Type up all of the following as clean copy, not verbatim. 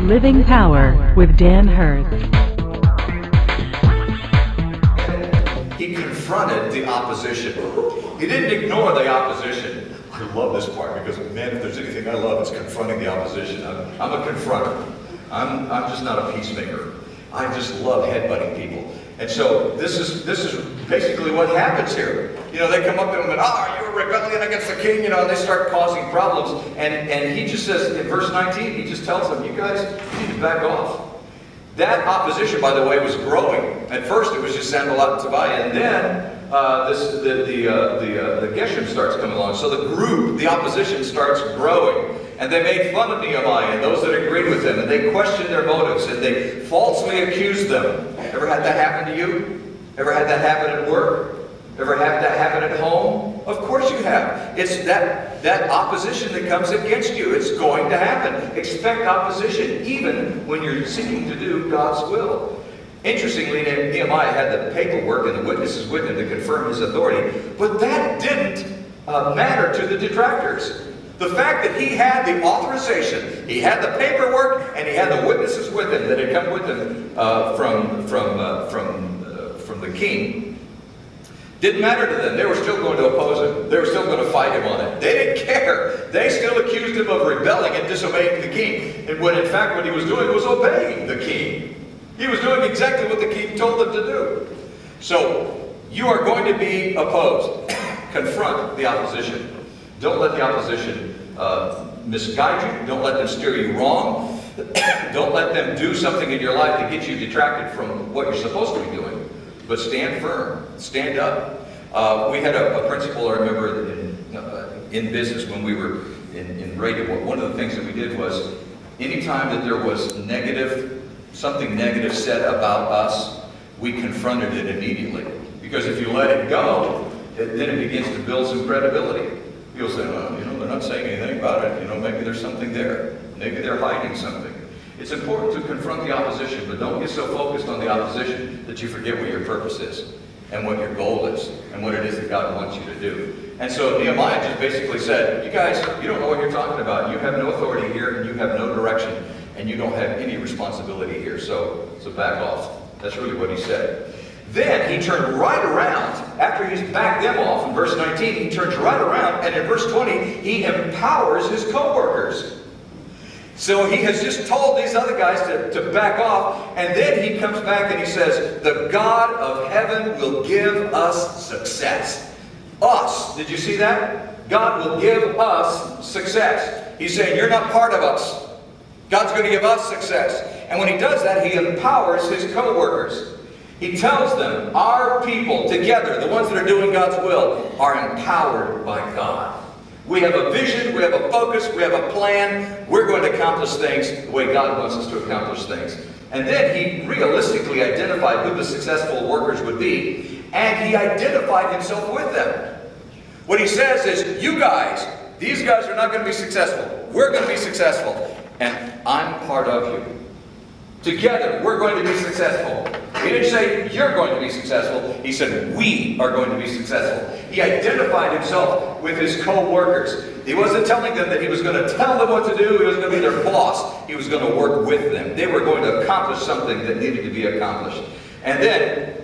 Living Power with Dan Hurth. He confronted the opposition. He didn't ignore the opposition. I love this part because, man, if there's anything I love, it's confronting the opposition. I'm a confronter. I'm just not a peacemaker. I just love headbutting people. And so this is basically what happens here. You know, they come up to him and, you're a rebellion against the king, you know, and they start causing problems. And he just says, in verse 19, he just tells them, you guys need to back off. That opposition, by the way, was growing. At first it was just Sanballat and Tobiah, and then the Geshem starts coming along. So the group, the opposition, starts growing. And they made fun of Nehemiah and those that agreed with him, and they questioned their motives, and they falsely accused them. Ever had that happen to you? Ever had that happen at work? Ever had that happen at home? Of course you have. It's that opposition that comes against you. It's going to happen. Expect opposition, even when you're seeking to do God's will. Interestingly, Nehemiah had the paperwork and the witnesses with him to confirm his authority, but that didn't matter to the detractors. The fact that he had the authorization, he had the paperwork, and he had the witnesses with him that had come with him from the king, didn't matter to them. They were still going to oppose him. They were still going to fight him on it. They didn't care. They still accused him of rebelling and disobeying the king. And when in fact what he was doing was obeying the king. He was doing exactly what the king told him to do. So you are going to be opposed. Confront the opposition. Don't let the opposition misguide you. Don't let them steer you wrong. Don't let them do something in your life to get you detracted from what you're supposed to be doing. But stand firm. Stand up. We had a principle, I remember, in business when we were in radio. One of the things that we did was anytime that there was something negative said about us, we confronted it immediately. Because if you let it go, then it begins to build some credibility. People say, well, you know, they're not saying anything about it. You know, maybe there's something there. Maybe they're hiding something. It's important to confront the opposition, but don't get so focused on the opposition that you forget what your purpose is and what your goal is and what it is that God wants you to do. And so Nehemiah just basically said, you guys, you don't know what you're talking about. You have no authority here, and you have no direction, and you don't have any responsibility here. So back off. That's really what he said. Then he turned right around, after he's backed them off in verse 19, he turns right around, and in verse 20, he empowers his co-workers. So he has just told these other guys to back off, and then he comes back and he says, the God of heaven will give us success. Us. Did you see that? God will give us success. He's saying, you're not part of us. God's going to give us success. And when he does that, he empowers his co-workers. He tells them, our people together, the ones that are doing God's will, are empowered by God. We have a vision, we have a focus, we have a plan. We're going to accomplish things the way God wants us to accomplish things. And then he realistically identified who the successful workers would be. And he identified himself with them. What he says is, you guys, these guys are not going to be successful. We're going to be successful. And I'm part of you. Together, we're going to be successful. He didn't say, you're going to be successful. He said, we are going to be successful. He identified himself with his co-workers. He wasn't telling them that he was going to tell them what to do. He was going to be their boss. He was going to work with them. They were going to accomplish something that needed to be accomplished. And then,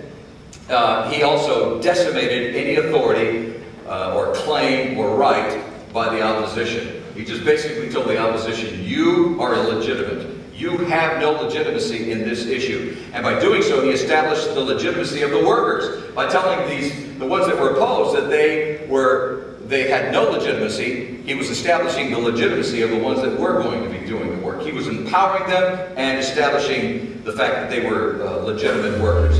he also decimated any authority or claim or right by the opposition. He just basically told the opposition, you are illegitimate. You have no legitimacy in this issue. And by doing so, he established the legitimacy of the workers. By telling the ones that were opposed that they had no legitimacy, he was establishing the legitimacy of the ones that were going to be doing the work. He was empowering them and establishing the fact that they were legitimate workers.